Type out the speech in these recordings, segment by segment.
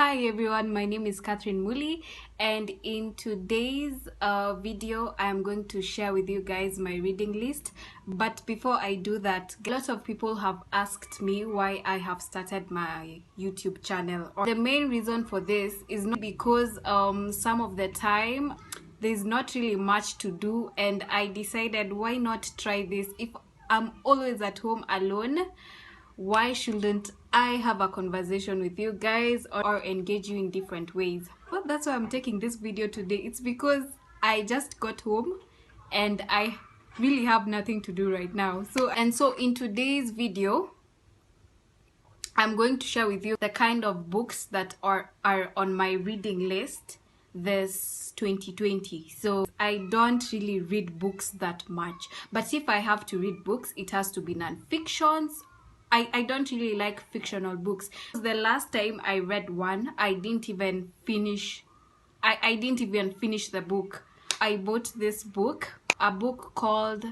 Hi everyone, my name is Catherine Muli, and in today's video I'm going to share with you guys my reading list. But before I do that, a lot of people have asked me why I have started my YouTube channel. The main reason for this is not because some of the time there's not really much to do, and I decided why not try this. If I'm always at home alone, why shouldn't I have a conversation with you guys or engage you in different ways? Well, that's why I'm taking this video today. It's because I just got home and I really have nothing to do right now. So in today's video, I'm going to share with you the kind of books that are on my reading list this 2020. So I don't really read books that much, but if I have to read books, it has to be non-fictions. I don't really like fictional books. The last time I read one, I didn't even finish the book. I bought this book, a book called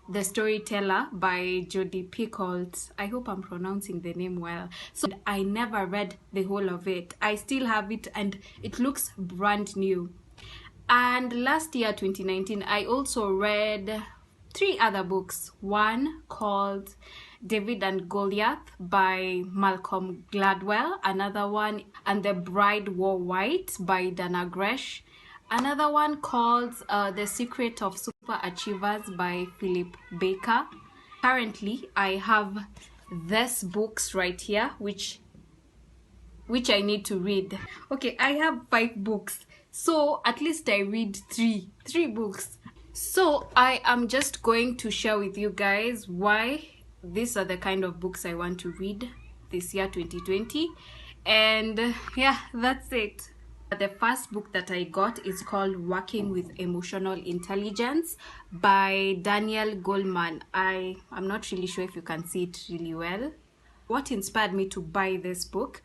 The Storyteller by Jodi Picoult. I hope I'm pronouncing the name well. So I never read the whole of it. I still have it and it looks brand new. And last year, 2019, I also read 3 other books. One called David and Goliath by Malcolm Gladwell. Another one, And the Bride Wore White by Dana Gresh. Another one called The Secret of Super Achievers by Philip Baker. Currently, I have these books right here, which I need to read. Okay, I have 5 books. So at least I read 3 books. So I am just going to share with you guys why these are the kind of books I want to read this year 2020. And yeah, that's it. The first book that I got is called Working with Emotional Intelligence by Daniel Goleman. I'm not really sure if you can see it really well. What inspired me to buy this book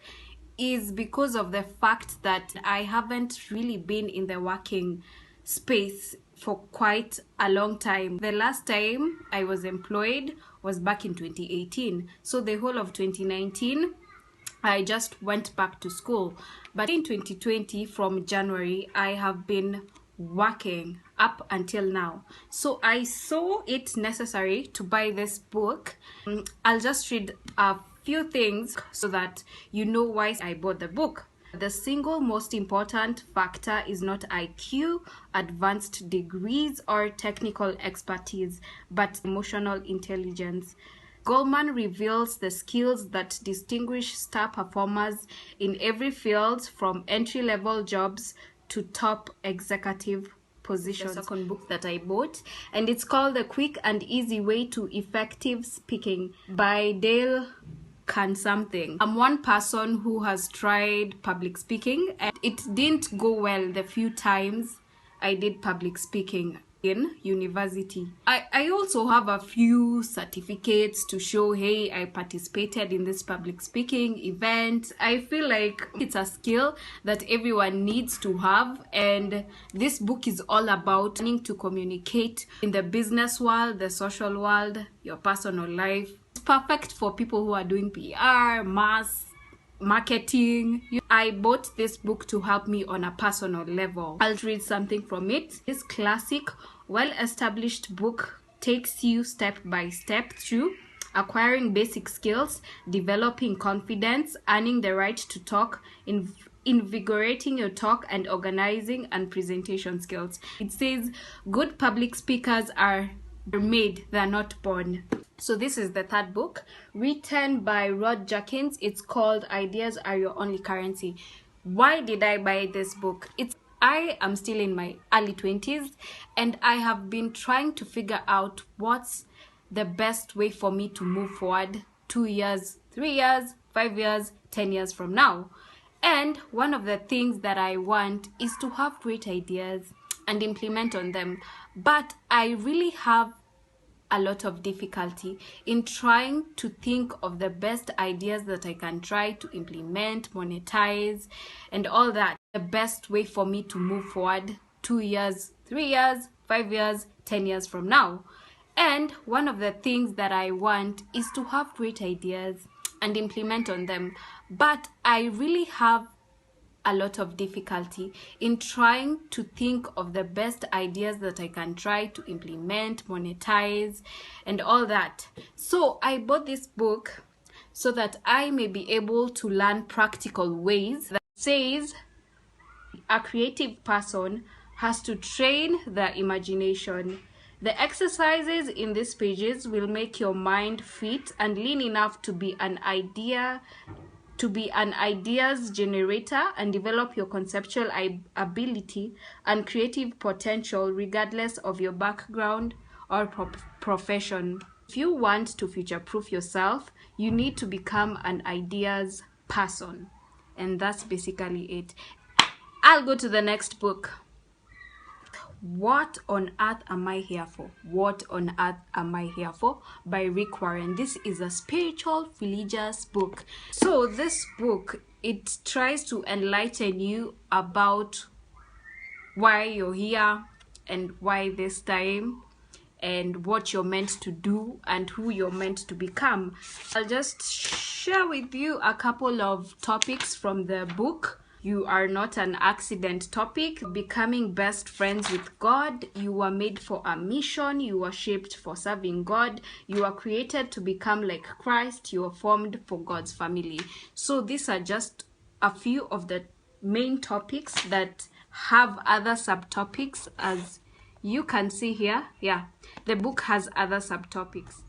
is because of the fact that I haven't really been in the working space for quite a long time. The last time I was employed was back in 2018. So the whole of 2019, I just went back to school. But in 2020, from January, I have been working up until now. So I saw it necessary to buy this book. I'll just read a few things so that you know why I bought the book. The single most important factor is not IQ, advanced degrees, or technical expertise, but emotional intelligence. Goleman reveals the skills that distinguish star performers in every field, from entry-level jobs to top executive positions. The second book that I bought, and it's called The Quick and Easy Way to Effective Speaking by Dale something. I'm one person who has tried public speaking and it didn't go well the few times I did public speaking in university. I also have a few certificates to show, hey, I participated in this public speaking event. I feel like it's a skill that everyone needs to have, and this book is all about learning to communicate in the business world, the social world, your personal life. It's perfect for people who are doing PR, mass marketing. I bought this book to help me on a personal level. I'll read something from it. This classic, well-established book takes you step by step through acquiring basic skills, developing confidence, earning the right to talk, invigorating your talk, and organizing and presentation skills. It says good public speakers are made, they're not born. So this is the third book, written by Rod Jenkins. It's called Ideas Are Your Only Currency. Why did I buy this book? I am still in my early 20s and I have been trying to figure out what's the best way for me to move forward 2 years, 3 years, 5 years, 10 years from now. And one of the things that I want is to have great ideas and implement on them. But I really have a lot of difficulty in trying to think of the best ideas that I can try to implement, monetize, and all that. The best way for me to move forward 2 years, 3 years, 5 years, 10 years from now. And one of the things that I want is to have great ideas and implement on them. But I really have a lot of difficulty in trying to think of the best ideas that I can try to implement, monetize, and all that. So I bought this book so that I may be able to learn practical ways that says a creative person has to train their imagination. The exercises in these pages will make your mind fit and lean enough to be an ideas generator and develop your conceptual ability and creative potential regardless of your background or profession. If you want to future-proof yourself, you need to become an ideas person. And that's basically it. I'll go to the next book. What on Earth Am I Here For? What on Earth Am I Here For? By Rick Warren. This is a spiritual religious book. So this book, it tries to enlighten you about why you're here and why this time and what you're meant to do and who you're meant to become. I'll just share with you a couple of topics from the book. You are not an accident topic. Becoming best friends with God. You were made for a mission. You were shaped for serving God. You are created to become like Christ. You are formed for God's family. So these are just a few of the main topics that have other subtopics, as you can see here. Yeah, the book has other subtopics.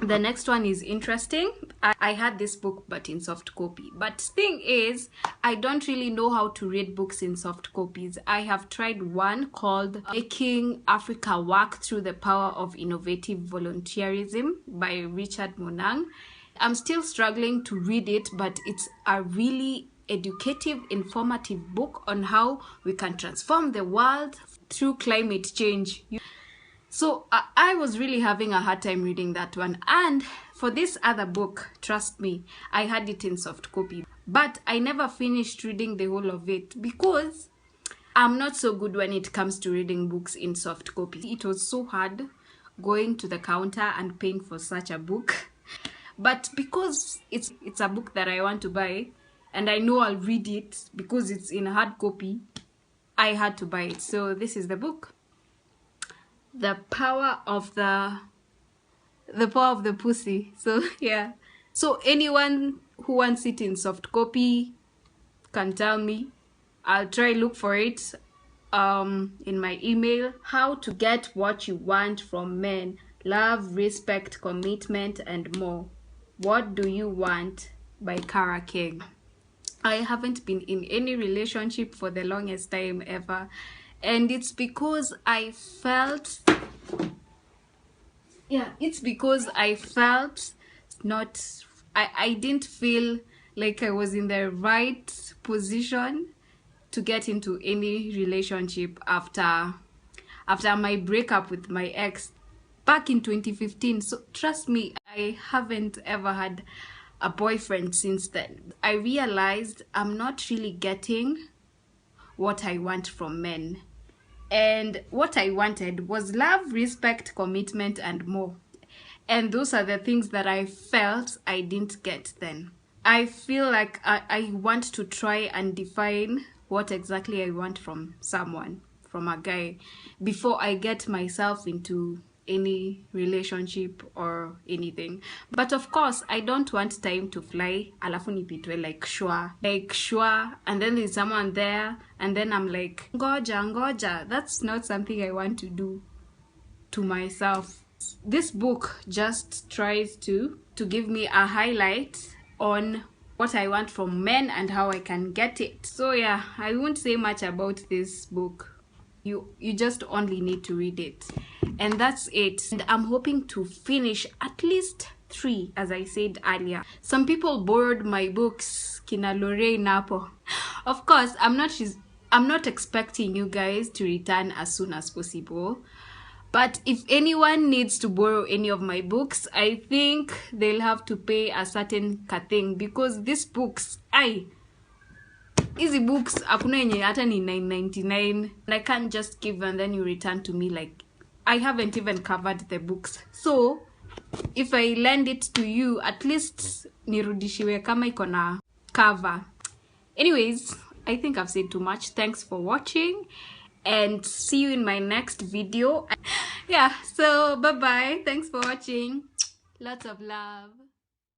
The next one is interesting. I had this book but in soft copy, but thing is, I don't really know how to read books in soft copies. I have tried one called Making Africa Work Through the Power of Innovative Volunteerism by Richard Monang. I'm still struggling to read it, but it's a really educative, informative book on how we can transform the world through climate change. So I was really having a hard time reading that one. And for this other book, trust me, I had it in soft copy. But I never finished reading the whole of it because I'm not so good when it comes to reading books in soft copy. It was so hard going to the counter and paying for such a book. But because it's a book that I want to buy and I know I'll read it because it's in hard copy, I had to buy it. So this is the book. The power of the pussy. So yeah, so anyone who wants it in soft copy can tell me. I'll try look for it in my email. How to get what you want from men: love, respect, commitment, and more. What do you want? By Kara King. I haven't been in any relationship for the longest time ever. And it's because I felt, I didn't feel like I was in the right position to get into any relationship after my breakup with my ex back in 2015. So trust me, I haven't ever had a boyfriend since then. I realized I'm not really getting what I want from men. And what I wanted was love, respect, commitment, and more. And those are the things that I felt I didn't get then. I feel like I want to try and define what exactly I want from someone, from a guy, before I get myself into any relationship or anything. But of course, I don't want time to fly alafu nipitwe like shwa, and then there's someone there and then I'm like ngoja. That's not something I want to do to myself. This book just tries to give me a highlight on what I want from men and how I can get it. So yeah, I won't say much about this book. You just only need to read it. And that's it. And I'm hoping to finish at least 3, as I said earlier. Some people borrowed my books, Kina Lorraine Napo. Of course, I'm not expecting you guys to return as soon as possible. But if anyone needs to borrow any of my books, I think they'll have to pay a certain thing, because these books, easy books, hakuna yenye hata ni $9.99. And I can't just give and then you return to me like I haven't even covered the books. So if I lend it to you, at least nirudishiwe kama iko na cover. Anyways, I think I've said too much. Thanks for watching and see you in my next video. Yeah, so bye bye. Thanks for watching. Lots of love.